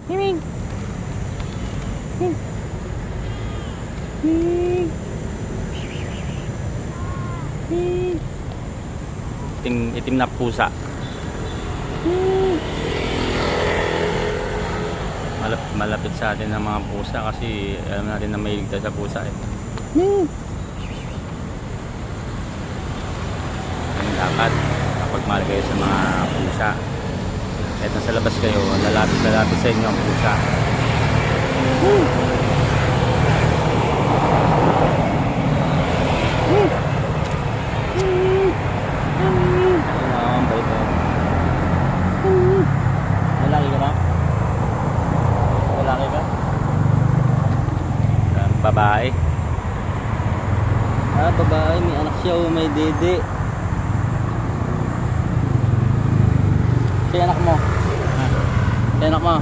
Himig. Himig. Himig. Itim na pusa. Malapit sa atin ang mga pusa kasi alam natin na may ligtas sa pusa eh. Ang dapat kapag mahal kayo sa mga pusa, kahit nasa labas kayo, lalapit sa inyo ang pusa. Ang bait eh. Lalaki ka ba? Lalaki ka? Babae. Babae, may anak siya o may dede. Si anak mo? Si anak mo?